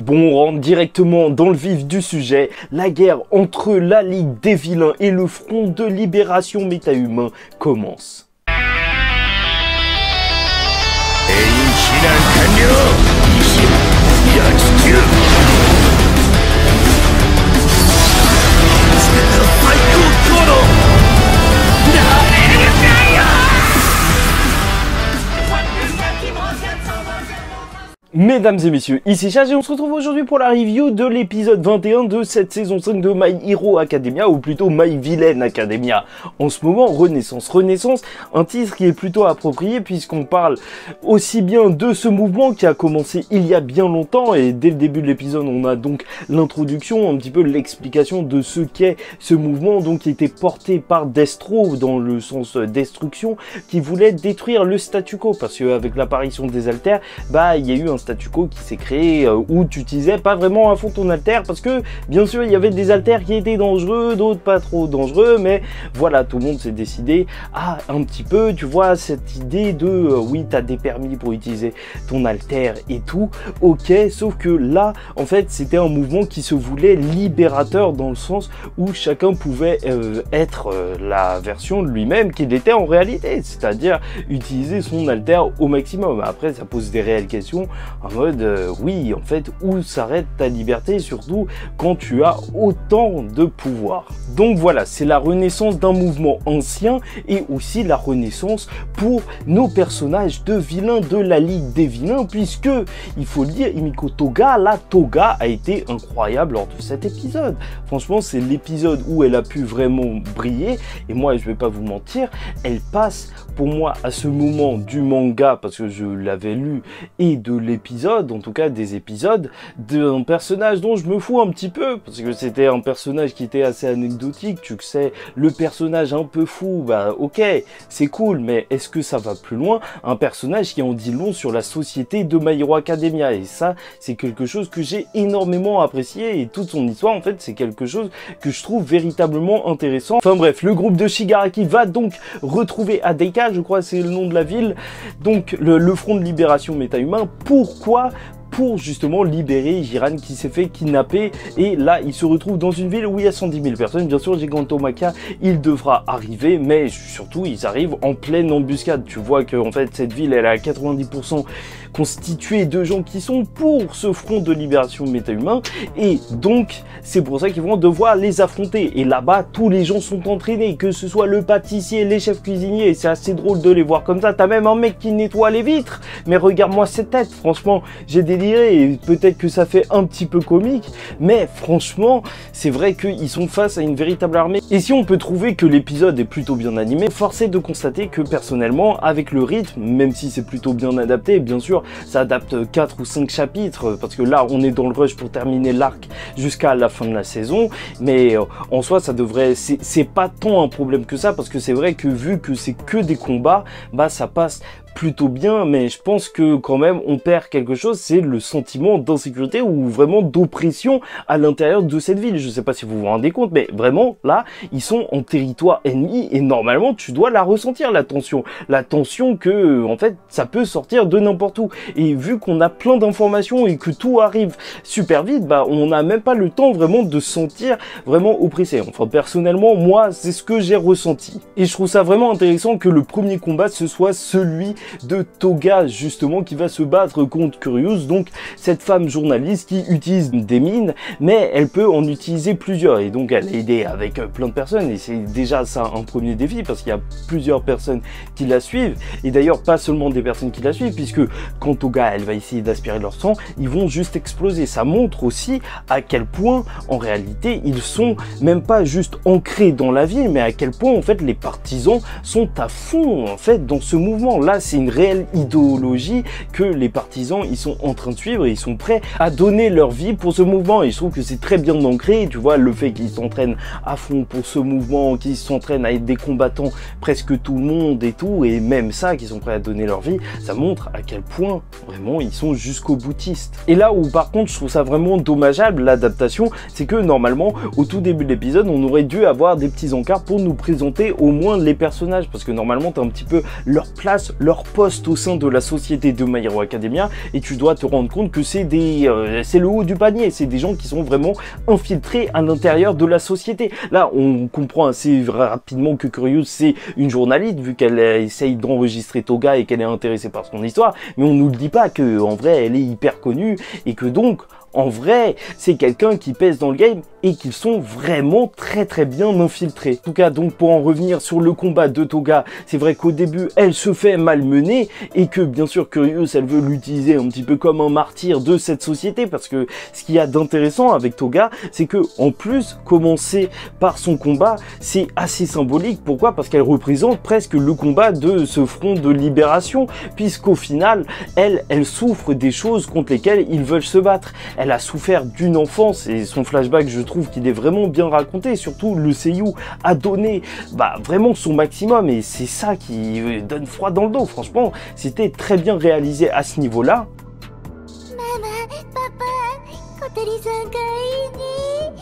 Bon, on rentre directement dans le vif du sujet. La guerre entre la Ligue des Vilains et le Front de Libération Méta-Humain commence. Mesdames et messieurs, ici Chage et on se retrouve aujourd'hui pour la review de l'épisode 21 de cette saison 5 de My Hero Academia, ou plutôt My Villain Academia. En ce moment, Renaissance. Renaissance, un titre qui est plutôt approprié puisqu'on parle aussi bien de ce mouvement qui a commencé il y a bien longtemps, et dès le début de l'épisode, on a donc l'introduction, un petit peu l'explication de ce qu'est ce mouvement, donc qui était porté par Destro dans le sens destruction, qui voulait détruire le statu quo, parce qu'avec l'apparition des alters, il y a eu un statu quo qui s'est créé où tu utilisais pas vraiment à fond ton alter, parce que bien sûr il y avait des alters qui étaient dangereux, d'autres pas trop dangereux, mais voilà, tout le monde s'est décidé à un petit peu, tu vois, cette idée de oui, t'as des permis pour utiliser ton alter et tout, ok, sauf que là en fait c'était un mouvement qui se voulait libérateur, dans le sens où chacun pouvait être la version de lui-même qu'il était en réalité, c'est-à-dire utiliser son alter au maximum. Après ça pose des réelles questions en mode oui, en fait, où s'arrête ta liberté, surtout quand tu as autant de pouvoir. Donc voilà, c'est la renaissance d'un mouvement ancien et aussi la renaissance pour nos personnages de vilains de la Ligue des Vilains, puisque, il faut le dire, Himiko Toga, la Toga a été incroyable lors de cet épisode. Franchement, c'est l'épisode où elle a pu vraiment briller, et moi, je vais pas vous mentir, elle passe pour moi à ce moment du manga, parce que je l'avais lu, et de l'épisode, en tout cas des épisodes, d'un personnage dont je me fous un petit peu, parce que c'était un personnage qui était assez anecdotique, tu sais, le personnage un peu fou, ok, c'est cool, mais est-ce que ça va plus loin? Un personnage qui en dit long sur la société de My Hero Academia, et ça, c'est quelque chose que j'ai énormément apprécié, et toute son histoire, en fait, c'est quelque chose que je trouve véritablement intéressant. Enfin bref, le groupe de Shigaraki va donc retrouver Adeika, je crois c'est le nom de la ville, donc le Front de Libération Méta-Humain. Pourquoi? Pour justement libérer Jiran qui s'est fait kidnapper, et là il se retrouve dans une ville où il y a 110 000 personnes. Bien sûr, Gigantomachia il devra arriver, mais surtout ils arrivent en pleine embuscade. Tu vois que en fait cette ville elle est à 90% constituée de gens qui sont pour ce Front de Libération Méta-Humain, et donc c'est pour ça qu'ils vont devoir les affronter. Et là-bas tous les gens sont entraînés, que ce soit le pâtissier, les chefs cuisiniers, et c'est assez drôle de les voir comme ça. T'as même un mec qui nettoie les vitres, mais regarde-moi cette tête, franchement j'ai déliré, et peut-être que ça fait un petit peu comique, mais franchement c'est vrai qu'ils sont face à une véritable armée. Et si on peut trouver que l'épisode est plutôt bien animé, force est de constater que personnellement, avec le rythme, même si c'est plutôt bien adapté, bien sûr ça adapte 4 ou 5 chapitres, parce que là on est dans le rush pour terminer l'arc jusqu'à la fin de la saison, mais en soi ça devrait, c'est pas tant un problème que ça, parce que c'est vrai que vu que c'est que des combats, ça passe plutôt bien, mais je pense que quand même on perd quelque chose, c'est le sentiment d'insécurité ou vraiment d'oppression à l'intérieur de cette ville. Je sais pas si vous vous rendez compte, mais vraiment là ils sont en territoire ennemi, et normalement tu dois la ressentir, la tension que en fait ça peut sortir de n'importe où, et vu qu'on a plein d'informations et que tout arrive super vite, on n'a même pas le temps vraiment de se sentir vraiment oppressé. Enfin personnellement moi c'est ce que j'ai ressenti, et je trouve ça vraiment intéressant que le premier combat ce soit celui de Toga justement, qui va se battre contre Curious, donc cette femme journaliste qui utilise des mines, mais elle peut en utiliser plusieurs, et donc elle est aidée avec plein de personnes, et c'est déjà ça un premier défi, parce qu'il y a plusieurs personnes qui la suivent, et d'ailleurs pas seulement des personnes qui la suivent, puisque quand Toga elle va essayer d'aspirer leur sang, ils vont juste exploser. Ça montre aussi à quel point en réalité ils sont même pas juste ancrés dans la ville, mais à quel point en fait les partisans sont à fond en fait dans ce mouvement. Là c'est une réelle idéologie que les partisans ils sont en train de suivre, et ils sont prêts à donner leur vie pour ce mouvement, et je trouve que c'est très bien ancré. Tu vois, le fait qu'ils s'entraînent à fond pour ce mouvement, qu'ils s'entraînent à être des combattants presque tout le monde et tout, et même ça, qu'ils sont prêts à donner leur vie, ça montre à quel point vraiment ils sont jusqu'au boutiste. Et là où par contre je trouve ça vraiment dommageable l'adaptation, c'est que normalement au tout début de l'épisode on aurait dû avoir des petits encarts pour nous présenter au moins les personnages, parce que normalement t'as un petit peu leur place, leur poste au sein de la société de My Hero Academia et tu dois te rendre compte que c'est le haut du panier, c'est des gens qui sont vraiment infiltrés à l'intérieur de la société. Là, on comprend assez rapidement que Curious, c'est une journaliste, vu qu'elle essaye d'enregistrer Toga et qu'elle est intéressée par son histoire, mais on nous le dit pas que en vrai, elle est hyper connue et que donc, en vrai, c'est quelqu'un qui pèse dans le game et qu'ils sont vraiment très bien infiltrés. En tout cas, donc pour en revenir sur le combat de Toga, c'est vrai qu'au début, elle se fait malmener et que bien sûr Curious, elle veut l'utiliser un petit peu comme un martyr de cette société parce que ce qu'il y a d'intéressant avec Toga, c'est que en plus, commencer par son combat, c'est assez symbolique. Pourquoi? Parce qu'elle représente presque le combat de ce front de libération puisqu'au final, elle souffre des choses contre lesquelles ils veulent se battre. Elle a souffert d'une enfance et son flashback, je trouve qu'il est vraiment bien raconté. Surtout, le seiyuu a donné vraiment son maximum et c'est ça qui donne froid dans le dos. Franchement, c'était très bien réalisé à ce niveau-là.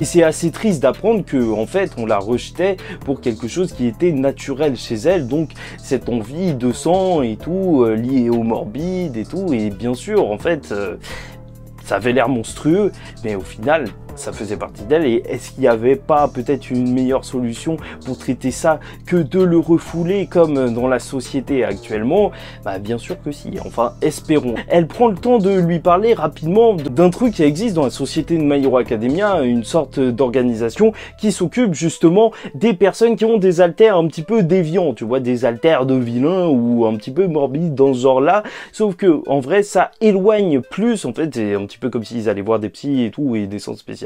Et c'est assez triste d'apprendre que, en fait, on la rejetait pour quelque chose qui était naturel chez elle, donc cette envie de sang et tout, liée au morbide et tout, et bien sûr, en fait, ça avait l'air monstrueux, mais au final, ça faisait partie d'elle. Et est-ce qu'il n'y avait pas peut-être une meilleure solution pour traiter ça que de le refouler comme dans la société actuellement? Bien sûr que si, enfin espérons. Elle prend le temps de lui parler rapidement d'un truc qui existe dans la société de My Hero Academia, une sorte d'organisation qui s'occupe justement des personnes qui ont des alters un petit peu déviants, tu vois, des alters de vilains ou un petit peu morbides dans ce genre-là, sauf que en vrai ça éloigne plus, en fait c'est un petit peu comme s'ils allaient voir des psys et tout et des centres spécialisés,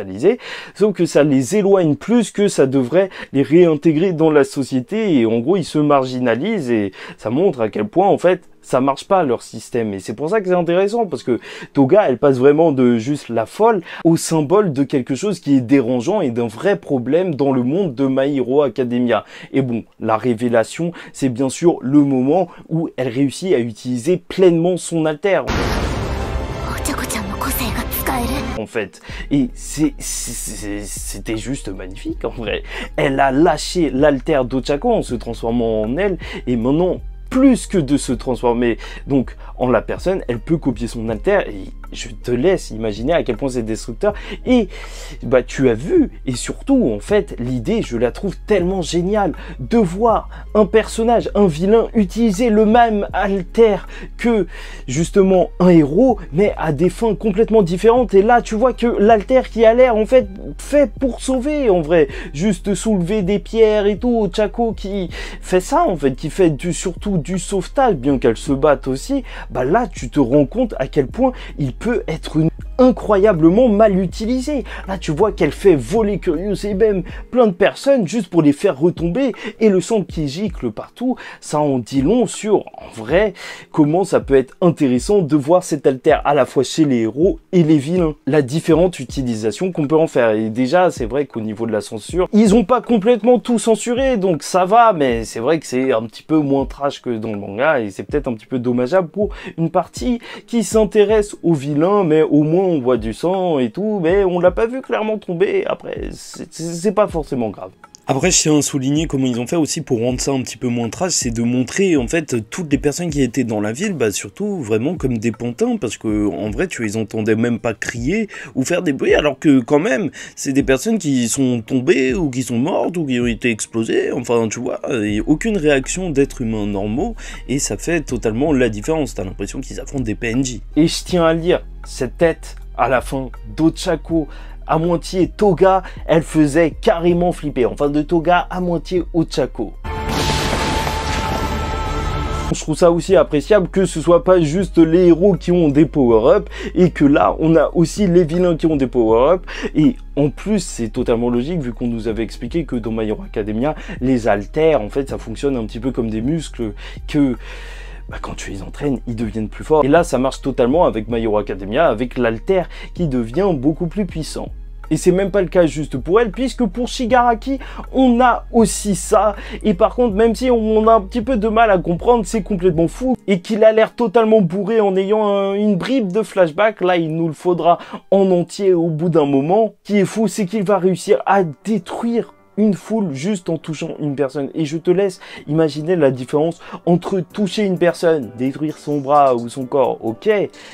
sauf que ça les éloigne plus que ça devrait les réintégrer dans la société et en gros ils se marginalisent et ça montre à quel point en fait ça marche pas leur système. Et c'est pour ça que c'est intéressant parce que Toga elle passe vraiment de juste la folle au symbole de quelque chose qui est dérangeant et d'un vrai problème dans le monde de My Hero Academia. Et bon, la révélation c'est bien sûr le moment où elle réussit à utiliser pleinement son alter. En fait, et c'était juste magnifique en vrai. Elle a lâché l'alter d'Ochako en se transformant en elle et maintenant plus que de se transformer donc en la personne, elle peut copier son alter et je te laisse imaginer à quel point c'est destructeur. Et tu as vu, et surtout en fait l'idée je la trouve tellement géniale de voir un personnage, un vilain utiliser le même alter que justement un héros mais à des fins complètement différentes. Et là tu vois que l'alter qui a l'air en fait pour sauver en vrai, juste soulever des pierres et tout, Ochako qui fait ça en fait, qui fait surtout du sauvetage bien qu'elle se batte aussi, là tu te rends compte à quel point il peut être incroyablement mal utilisé. Là tu vois qu'elle fait voler Curious et même plein de personnes juste pour les faire retomber et le sang qui gicle partout, ça en dit long sur en vrai comment ça peut être intéressant de voir cet alter à la fois chez les héros et les vilains, la différente utilisation qu'on peut en faire. Et déjà c'est vrai qu'au niveau de la censure ils ont pas complètement tout censuré donc ça va, mais c'est vrai que c'est un petit peu moins trash que dans le manga et c'est peut-être un petit peu dommageable pour une partie qui s'intéresse aux vilains, mais au moins on voit du sang et tout, mais on l'a pas vu clairement tomber. Après, c'est pas forcément grave. Après, je tiens à souligner comment ils ont fait aussi pour rendre ça un petit peu moins trash, c'est de montrer en fait toutes les personnes qui étaient dans la ville, surtout vraiment comme des pantins, parce que en vrai tu les entendais même pas crier ou faire des bruits, alors que quand même c'est des personnes qui sont tombées ou qui sont mortes ou qui ont été explosées, enfin tu vois, il n'y a aucune réaction d'êtres humains normaux et ça fait totalement la différence, t'as l'impression qu'ils affrontent des PNJ. Et je tiens à lire cette tête à la fin d'Ochako à moitié Toga, elle faisait carrément flipper. Enfin de Toga à moitié Ochako. Je trouve ça aussi appréciable que ce soit pas juste les héros qui ont des power-up et que là on a aussi les vilains qui ont des power-up. Et en plus c'est totalement logique vu qu'on nous avait expliqué que dans My Hero Academia les haltères en fait ça fonctionne un petit peu comme des muscles que quand tu les entraînes, ils deviennent plus forts. Et là, ça marche totalement avec My Hero Academia, avec l'alter qui devient beaucoup plus puissant. Et c'est même pas le cas juste pour elle, puisque pour Shigaraki, on a aussi ça. Et par contre, même si on a un petit peu de mal à comprendre, c'est complètement fou. Et qu'il a l'air totalement bourré en ayant une bribe de flashback, là, il nous le faudra en entier au bout d'un moment. Ce qui est fou, c'est qu'il va réussir à détruire une foule juste en touchant une personne. Et je te laisse imaginer la différence entre toucher une personne, détruire son bras ou son corps, ok,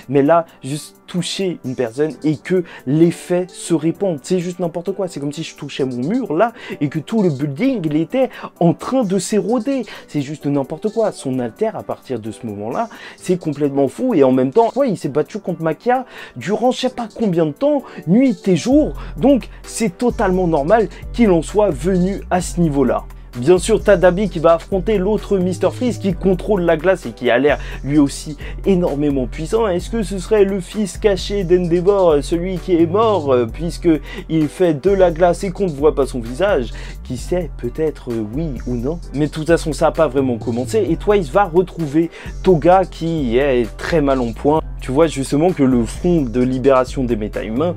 mais là, juste toucher une personne et que l'effet se répande. C'est juste n'importe quoi. C'est comme si je touchais mon mur là et que tout le building, il était en train de s'éroder. C'est juste n'importe quoi. Son alter, à partir de ce moment-là, c'est complètement fou. Et en même temps, ouais, il s'est battu contre Makia durant je sais pas combien de temps, nuit et jour. Donc, c'est totalement normal qu'il en soit venu à ce niveau-là. Bien sûr, t'as Dabi qui va affronter l'autre Mr Freeze qui contrôle la glace et qui a l'air lui aussi énormément puissant. Est-ce que ce serait le fils caché d'Endeavor, celui qui est mort, puisque il fait de la glace et qu'on ne voit pas son visage? Qui sait, peut-être oui ou non. Mais de toute façon, ça n'a pas vraiment commencé et Twice va retrouver Toga qui est très mal en point. Tu vois justement que le front de libération des méta-humains,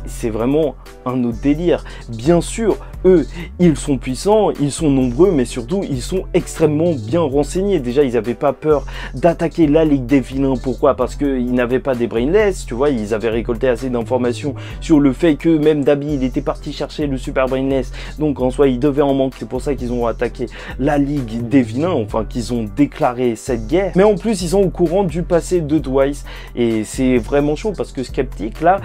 c'est vraiment un autre délire. Bien sûr, eux, ils sont puissants, ils sont nombreux, mais surtout, ils sont extrêmement bien renseignés. Déjà, ils n'avaient pas peur d'attaquer la Ligue des Vilains. Pourquoi? Parce qu'ils n'avaient pas des brainless, tu vois, ils avaient récolté assez d'informations sur le fait que même Dabi, il était parti chercher le super brainless. Donc, en soi, ils devaient en manquer. C'est pour ça qu'ils ont attaqué la Ligue des Vilains, enfin, qu'ils ont déclaré cette guerre. Mais en plus, ils sont au courant du passé de Twice. Et c'est vraiment chaud parce que Skeptic, là,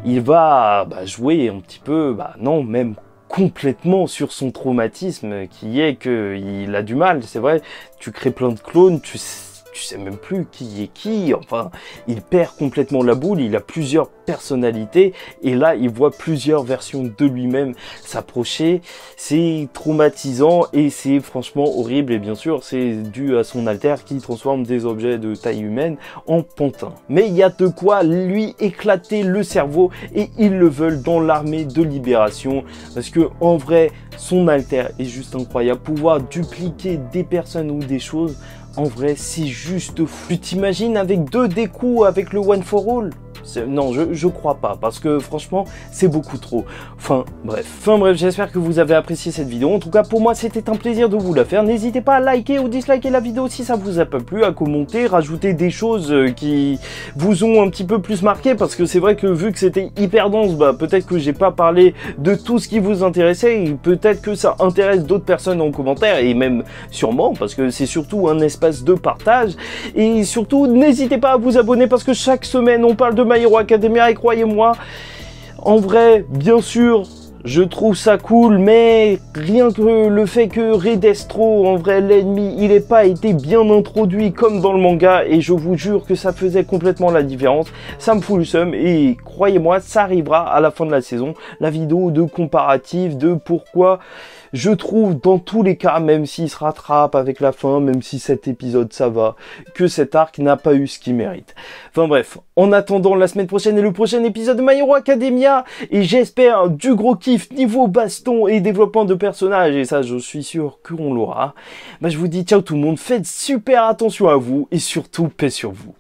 il va jouer un petit peu, non, même complètement sur son traumatisme qui est qu'il a du mal. C'est vrai, tu crées plein de clones, tu sais même plus qui est qui, enfin, il perd complètement la boule, il a plusieurs personnalités et là, il voit plusieurs versions de lui-même s'approcher. C'est traumatisant et c'est franchement horrible et bien sûr, c'est dû à son alter qui transforme des objets de taille humaine en pantins. Mais il y a de quoi lui éclater le cerveau et ils le veulent dans l'armée de libération parce que en vrai, son alter est juste incroyable. Pouvoir dupliquer des personnes ou des choses, en vrai, c'est juste fou. Tu t'imagines avec 2 coups avec le One for All? Non, je crois pas, parce que franchement, c'est beaucoup trop. Enfin bref, j'espère que vous avez apprécié cette vidéo. En tout cas, pour moi, c'était un plaisir de vous la faire. N'hésitez pas à liker ou disliker la vidéo si ça vous a pas plu, à commenter, rajouter des choses qui vous ont un petit peu plus marqué, parce que c'est vrai que vu que c'était hyper dense, peut-être que j'ai pas parlé de tout ce qui vous intéressait, et peut-être que ça intéresse d'autres personnes en commentaire, et même sûrement, parce que c'est surtout un espace de partage. Et surtout, n'hésitez pas à vous abonner, parce que chaque semaine, on parle de My Hero Academia et croyez-moi, en vrai, bien sûr, je trouve ça cool, mais rien que le fait que Redestro, en vrai, l'ennemi, il n'ait pas été bien introduit comme dans le manga, et je vous jure que ça faisait complètement la différence, ça me fout le seum, et croyez-moi, ça arrivera à la fin de la saison, la vidéo de comparatif, de pourquoi je trouve dans tous les cas, même s'il se rattrape avec la fin, même si cet épisode ça va, que cet arc n'a pas eu ce qu'il mérite. Enfin bref, en attendant la semaine prochaine et le prochain épisode de My Hero Academia, et j'espère du gros kiff niveau baston et développement de personnages, et ça je suis sûr qu'on l'aura, je vous dis ciao tout le monde, faites super attention à vous, et surtout paix sur vous.